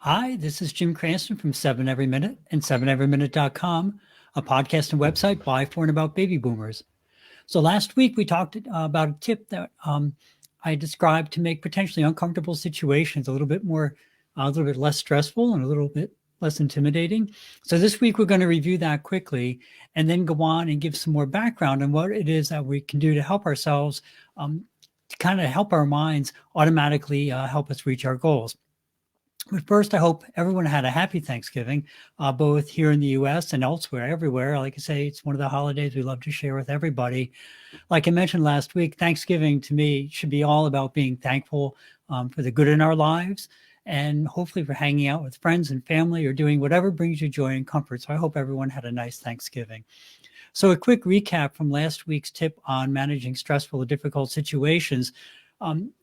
Hi, this is Jim Cranston from 7 Every Minute and 7everyminute.com, a podcast and website by, for, and about baby boomers. So last week we talked about a tip that I described to make potentially uncomfortable situations a little bit less stressful and a little bit less intimidating. So this week we're going to review that quickly and then go on and give some more background on what it is that we can do to help ourselves, to kind of help our minds automatically help us reach our goals. But first, I hope everyone had a happy Thanksgiving, both here in the US and elsewhere, everywhere. Like I say, it's one of the holidays we love to share with everybody. Like I mentioned last week, Thanksgiving to me should be all about being thankful for the good in our lives and hopefully for hanging out with friends and family or doing whatever brings you joy and comfort. So I hope everyone had a nice Thanksgiving. So a quick recap from last week's tip on managing stressful or difficult situations.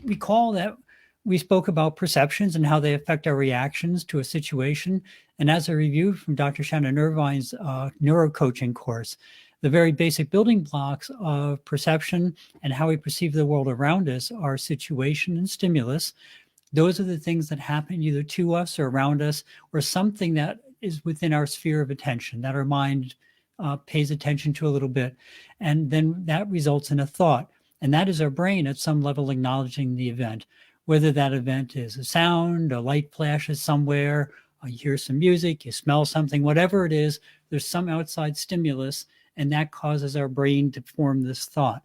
Recall that we spoke about perceptions and how they affect our reactions to a situation. And as a review from Dr. Shannon Irvine's neurocoaching course, the very basic building blocks of perception and how we perceive the world around us are situation and stimulus. Those are the things that happen either to us or around us, or something that is within our sphere of attention that our mind pays attention to a little bit. And then that results in a thought. And that is our brain at some level acknowledging the event, whether that event is a sound, a light flashes somewhere, you hear some music, you smell something, whatever it is, there's some outside stimulus, and that causes our brain to form this thought.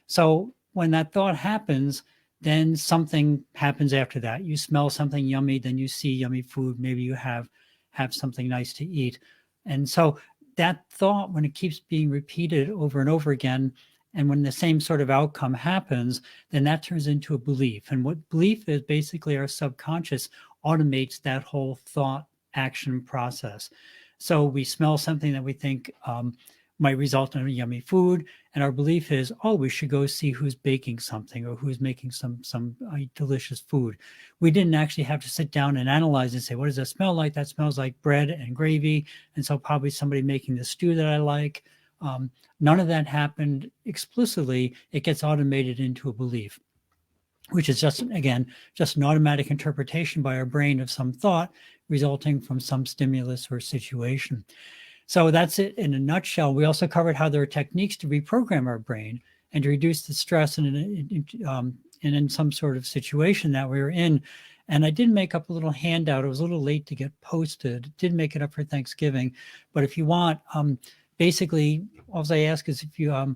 So when that thought happens, then something happens after that. You smell something yummy, then you see yummy food, maybe you have something nice to eat. And so that thought, when it keeps being repeated over and over again, and when the same sort of outcome happens, then that turns into a belief. And what belief is, basically our subconscious automates that whole thought action process. So we smell something that we think might result in a yummy food, and our belief is, oh, we should go see who's baking something or who's making some delicious food. We didn't actually have to sit down and analyze and say, what does that smell like? That smells like bread and gravy, and so probably somebody making the stew that I like. None of that happened explicitly. It gets automated into a belief, which is just an automatic interpretation by our brain of some thought resulting from some stimulus or situation. So that's it in a nutshell. We also covered how there are techniques to reprogram our brain and to reduce the stress in some sort of situation that we were in. And I did make up a little handout. It was a little late to get posted. Did make it up for Thanksgiving. But if you want, basically, all I ask is if you,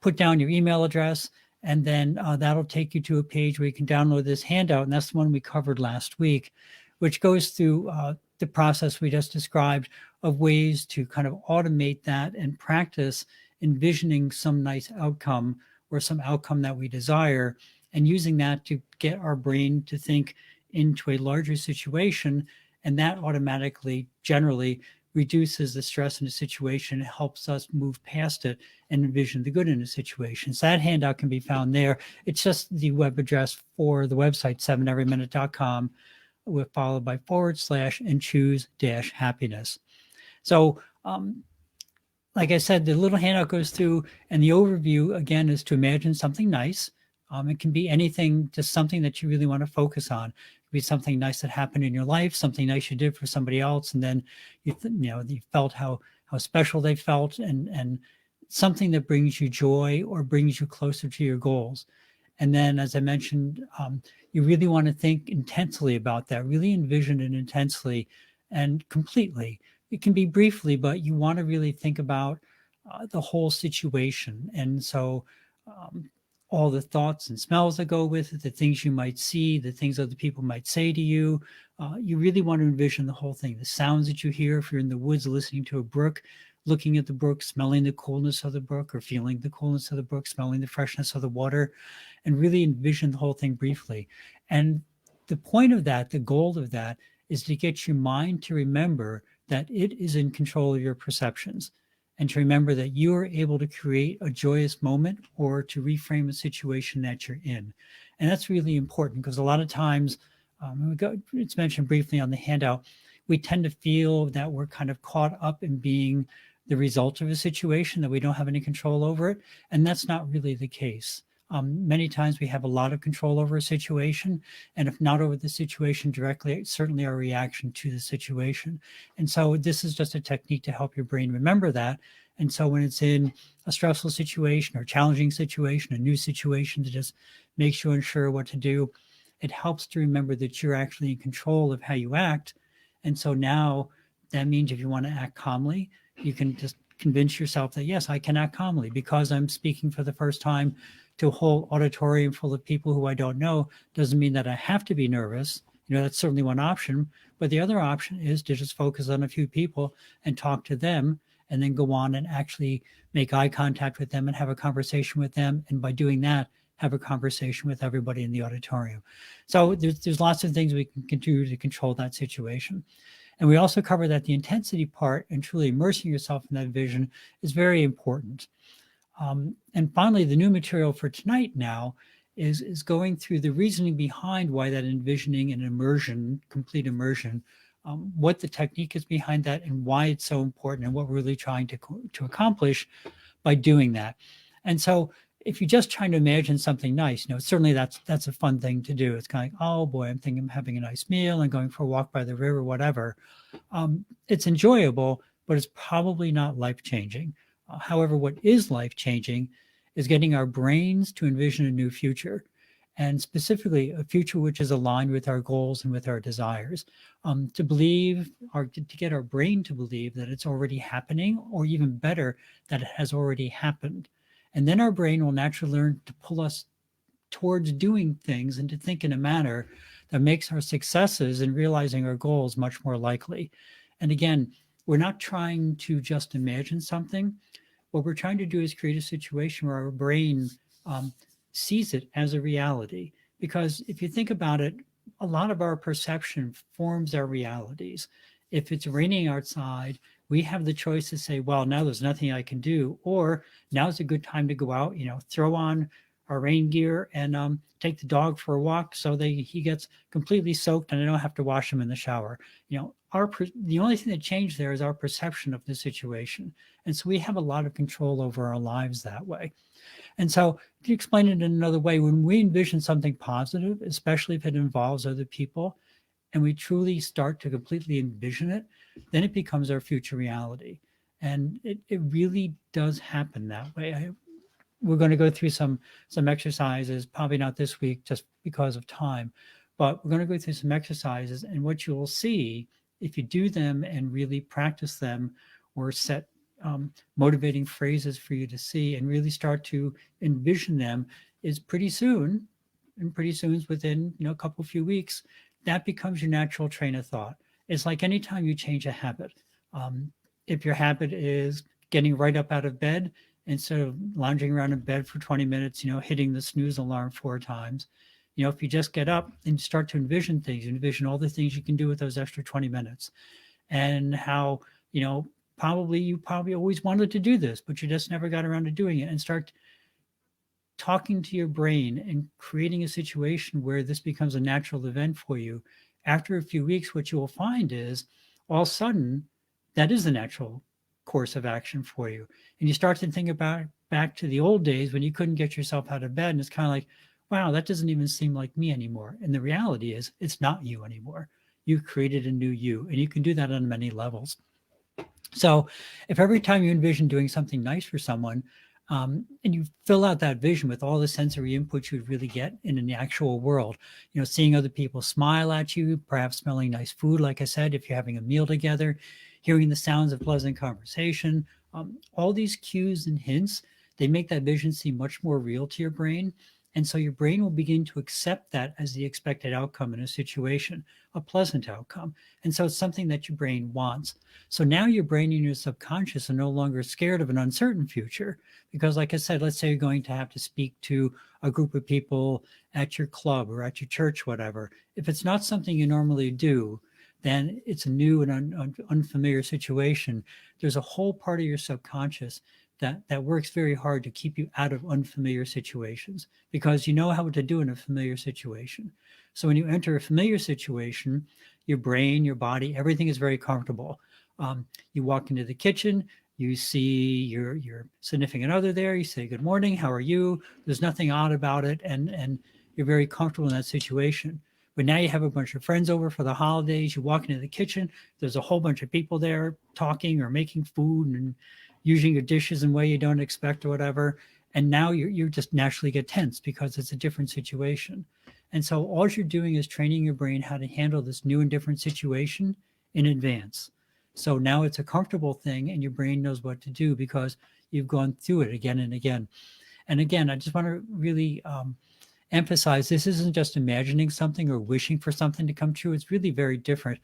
put down your email address, and then that'll take you to a page where you can download this handout. And that's the one we covered last week, which goes through the process we just described of ways to kind of automate that and practice envisioning some nice outcome or some outcome that we desire, and using that to get our brain to think into a larger situation. And that automatically, generally, reduces the stress in a situation, helps us move past it and envision the good in a situation. So that handout can be found there. It's just the web address for the website, 7everyminute.com, followed by / and choose -happiness. So, like I said, the little handout goes through, and the overview, again, is to imagine something nice. It can be anything, just something that you really want to focus on. It could be something nice that happened in your life, something nice you did for somebody else, and then you felt how special they felt, and something that brings you joy or brings you closer to your goals. And then, as I mentioned, you really want to think intensely about that, really envision it intensely and completely. It can be briefly, but you want to really think about the whole situation. And so all the thoughts and smells that go with it, the things you might see, the things other people might say to you, you really want to envision the whole thing. The sounds that you hear, if you're in the woods listening to a brook, looking at the brook, smelling the coolness of the brook, or feeling the coolness of the brook, smelling the freshness of the water, and really envision the whole thing briefly. And the point of that, the goal of that, is to get your mind to remember that it is in control of your perceptions, and to remember that you are able to create a joyous moment or to reframe a situation that you're in. And that's really important, because a lot of times, it's mentioned briefly on the handout, we tend to feel that we're kind of caught up in being the result of a situation, that we don't have any control over it. And that's not really the case. Many times we have a lot of control over a situation, and if not over the situation directly, it's certainly our reaction to the situation. And so this is just a technique to help your brain remember that. And so when it's in a stressful situation or challenging situation, a new situation that just makes you unsure what to do, it helps to remember that you're actually in control of how you act. And so now that means if you want to act calmly, you can just convince yourself that, yes, I can act calmly because I'm speaking for the first time to a whole auditorium full of people who I don't know. Doesn't mean that I have to be nervous. That's certainly one option. But the other option is to just focus on a few people and talk to them, and then go on and actually make eye contact with them and have a conversation with them. And by doing that, have a conversation with everybody in the auditorium. So there's lots of things we can do to control that situation. And we also cover that the intensity part and truly immersing yourself in that vision is very important. And finally, the new material for tonight now is going through the reasoning behind why that envisioning and immersion, complete immersion, what the technique is behind that and why it's so important and what we're really trying to accomplish by doing that. And so if you're just trying to imagine something nice, certainly that's a fun thing to do. It's kind of like, oh boy, I'm thinking I'm having a nice meal and going for a walk by the river, whatever. It's enjoyable, but it's probably not life-changing. However, what is life-changing is getting our brains to envision a new future, and specifically a future which is aligned with our goals and with our desires. To believe, or to get our brain to believe that it's already happening, or even better, that it has already happened. And then our brain will naturally learn to pull us towards doing things and to think in a manner that makes our successes in realizing our goals much more likely. And again, we're not trying to just imagine something. What we're trying to do is create a situation where our brain sees it as a reality. Because if you think about it, a lot of our perception forms our realities. If it's raining outside, we have the choice to say, well, now there's nothing I can do, or now's a good time to go out, throw on our rain gear and take the dog for a walk so he gets completely soaked and I don't have to wash him in the shower. The only thing that changed there is our perception of the situation. And so we have a lot of control over our lives that way. And so to explain it in another way, when we envision something positive, especially if it involves other people, and we truly start to completely envision it, then it becomes our future reality. And it really does happen that way. We're going to go through some exercises, probably not this week just because of time, but we're going to go through some exercises, and what you will see if you do them and really practice them, or set motivating phrases for you to see and really start to envision them, is pretty soon, and pretty soon is within a couple few weeks, that becomes your natural train of thought. It's like anytime you change a habit. If your habit is getting right up out of bed instead of lounging around in bed for 20 minutes, hitting the snooze alarm 4 times, if you just get up and start to envision things, envision all the things you can do with those extra 20 minutes, and how, you probably always wanted to do this, but you just never got around to doing it, and start talking to your brain and creating a situation where this becomes a natural event for you. After a few weeks, what you will find is all of a sudden that is the natural course of action for you. And you start to think about back to the old days when you couldn't get yourself out of bed, and it's kind of like, wow, that doesn't even seem like me anymore. And the reality is it's not you anymore. You've created a new you, and you can do that on many levels. So if every time you envision doing something nice for someone, and you fill out that vision with all the sensory inputs you'd really get in the actual world, seeing other people smile at you, perhaps smelling nice food, like I said, if you're having a meal together, hearing the sounds of pleasant conversation, all these cues and hints, they make that vision seem much more real to your brain. And so your brain will begin to accept that as the expected outcome in a situation, a pleasant outcome. And so it's something that your brain wants. So now your brain and your subconscious are no longer scared of an uncertain future. Because like I said, let's say you're going to have to speak to a group of people at your club or at your church, whatever. If it's not something you normally do, then it's a new and unfamiliar situation. There's a whole part of your subconscious that works very hard to keep you out of unfamiliar situations, because you know how to do in a familiar situation. So when you enter a familiar situation, your brain, your body, everything is very comfortable. You walk into the kitchen, You see your significant other there. You say, good morning, how are you? There's nothing odd about it. And you're very comfortable in that situation. But now you have a bunch of friends over for the holidays. You walk into the kitchen, there's a whole bunch of people there talking or making food and using your dishes in a way you don't expect or whatever. And now you just naturally get tense because it's a different situation. And so all you're doing is training your brain how to handle this new and different situation in advance. So now it's a comfortable thing and your brain knows what to do because you've gone through it again and again. And again, I just want to really emphasize this isn't just imagining something or wishing for something to come true. It's really very different.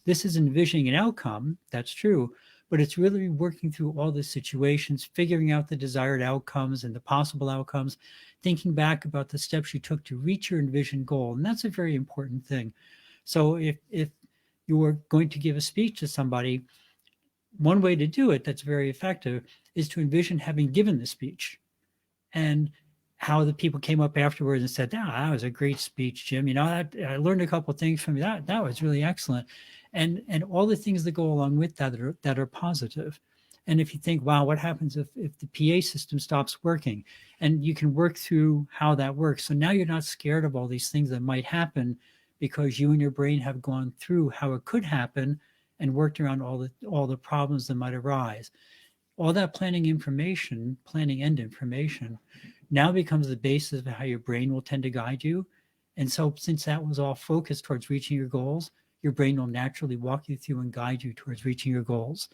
This is envisioning an outcome, that's true, but it's really working through all the situations, figuring out the desired outcomes and the possible outcomes, thinking back about the steps you took to reach your envisioned goal. And that's a very important thing. So if you're going to give a speech to somebody, one way to do it that's very effective is to envision having given the speech and how the people came up afterwards and said, that was a great speech, Jim. I learned a couple of things from you. That was really excellent. And all the things that go along with that are positive. And if you think, wow, what happens if the PA system stops working? And you can work through how that works. So now you're not scared of all these things that might happen because you and your brain have gone through how it could happen and worked around all the problems that might arise. All that planning end information now becomes the basis of how your brain will tend to guide you. And so since that was all focused towards reaching your goals, your brain will naturally walk you through and guide you towards reaching your goals.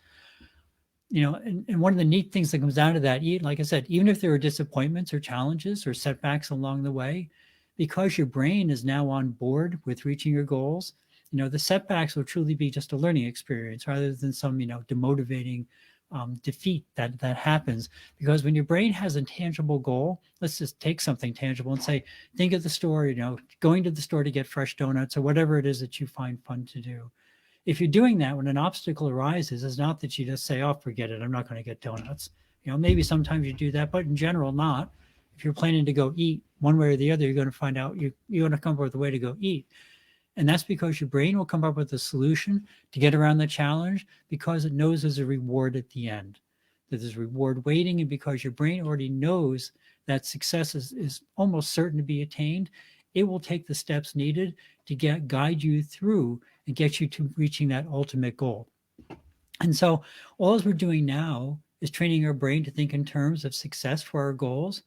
And one of the neat things that comes out of that, like I said, even if there are disappointments or challenges or setbacks along the way, because your brain is now on board with reaching your goals, the setbacks will truly be just a learning experience rather than some, demotivating defeat that happens. Because when your brain has a tangible goal, let's just take something tangible and say, think of the store, going to the store to get fresh donuts or whatever it is that you find fun to do. If you're doing that when an obstacle arises, it's not that you just say, oh, forget it, I'm not going to get donuts. Maybe sometimes you do that, but in general, not. If you're planning to go eat one way or the other, you're going to find out you're going to come up with a way to go eat. And that's because your brain will come up with a solution to get around the challenge because it knows there's a reward at the end. That there's a reward waiting, and because your brain already knows that success is almost certain to be attained, it will take the steps needed to guide you through and get you to reaching that ultimate goal. And so all we're doing now is training our brain to think in terms of success for our goals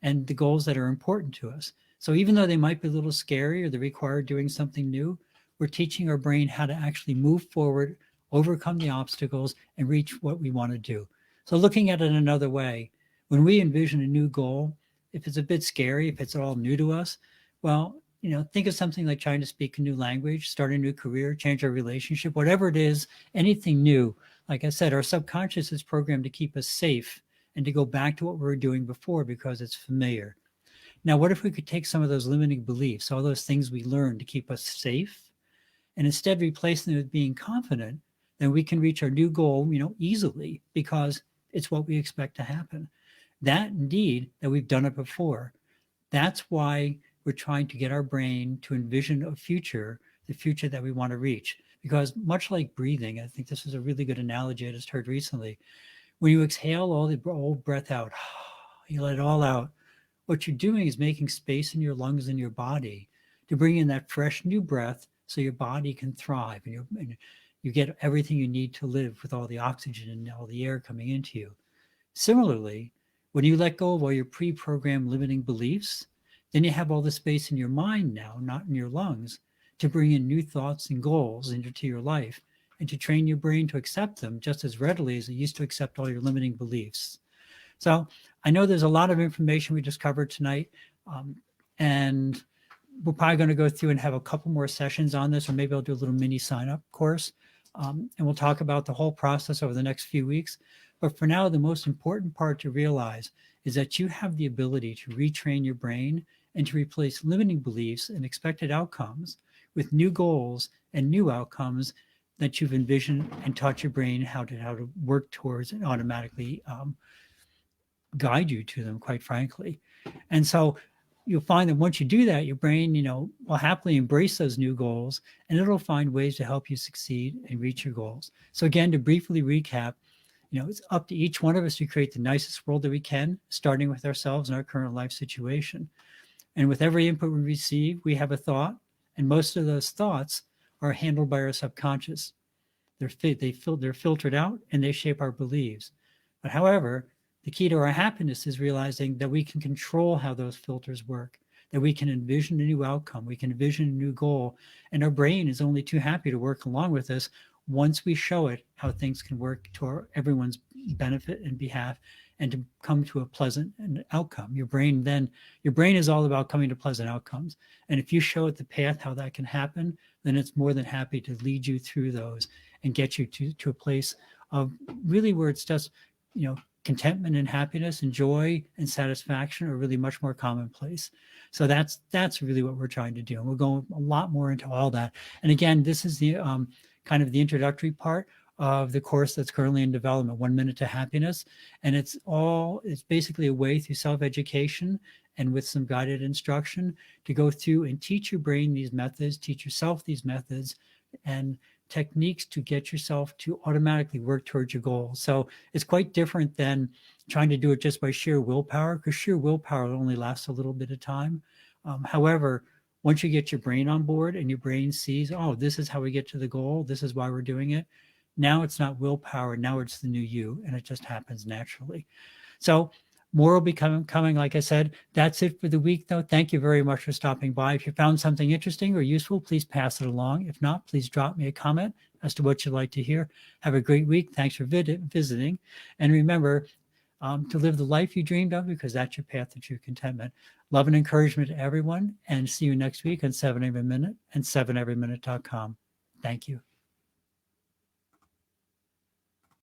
and the goals that are important to us. So even though they might be a little scary or they require doing something new, we're teaching our brain how to actually move forward, overcome the obstacles, and reach what we want to do. So looking at it another way, when we envision a new goal, if it's a bit scary, if it's all new to us, well, think of something like trying to speak a new language, start a new career, change our relationship, whatever it is, anything new. Like I said, our subconscious is programmed to keep us safe and to go back to what we were doing before because it's familiar. Now, what if we could take some of those limiting beliefs, all those things we learned to keep us safe, and instead replace them with being confident, then we can reach our new goal, easily because it's what we expect to happen. That indeed, that we've done it before. That's why we're trying to get our brain to envision a future, the future that we want to reach. Because much like breathing, I think this is a really good analogy I just heard recently. When you exhale all the old breath out, you let it all out. What you're doing is making space in your lungs and your body to bring in that fresh new breath so your body can thrive and you get everything you need to live with all the oxygen and all the air coming into you. Similarly, when you let go of all your pre-programmed limiting beliefs, then you have all the space in your mind now, not in your lungs, to bring in new thoughts and goals into your life and to train your brain to accept them just as readily as it used to accept all your limiting beliefs. So I know there's a lot of information we just covered tonight, and we're probably going to go through and have a couple more sessions on this, or maybe I'll do a little mini sign-up course, and we'll talk about the whole process over the next few weeks. But for now, the most important part to realize is that you have the ability to retrain your brain and to replace limiting beliefs and expected outcomes with new goals and new outcomes that you've envisioned and taught your brain how to work towards and automatically guide you to them, quite frankly. And so you'll find that once you do that, your brain, will happily embrace those new goals and it'll find ways to help you succeed and reach your goals. So again, to briefly recap, It's up to each one of us to create the nicest world that we can, starting with ourselves and our current life situation. And with every input we receive, we have a thought, and most of those thoughts are handled by our subconscious. They're filtered out and they shape our beliefs. But however, the key to our happiness is realizing that we can control how those filters work, that we can envision a new outcome, we can envision a new goal, and our brain is only too happy to work along with us once we show it how things can work to everyone's benefit and behalf, and to come to a pleasant outcome. Your brain is all about coming to pleasant outcomes. And if you show it the path how that can happen, then it's more than happy to lead you through those and get you to a place of really where it's just, contentment and happiness and joy and satisfaction are really much more commonplace. So that's really what we're trying to do. And we'll go a lot more into all that. And again, this is the kind of the introductory part of the course that's currently in development, 1 Minute to Happiness. And it's basically a way through self-education and with some guided instruction to go through and teach your brain these methods, teach yourself these methods and techniques to get yourself to automatically work towards your goal. So it's quite different than trying to do it just by sheer willpower, because sheer willpower only lasts a little bit of time. However, once you get your brain on board and your brain sees, oh, this is how we get to the goal, this is why we're doing it, now it's not willpower, now it's the new you, and it just happens naturally. So more will be coming, like I said. That's it for the week, though. Thank you very much for stopping by. If you found something interesting or useful, please pass it along. If not, please drop me a comment as to what you'd like to hear. Have a great week. Thanks for visiting. And remember to live the life you dreamed of, because that's your path to true contentment. Love and encouragement to everyone, and see you next week on 7 Every Minute and 7everyminute.com. Thank you.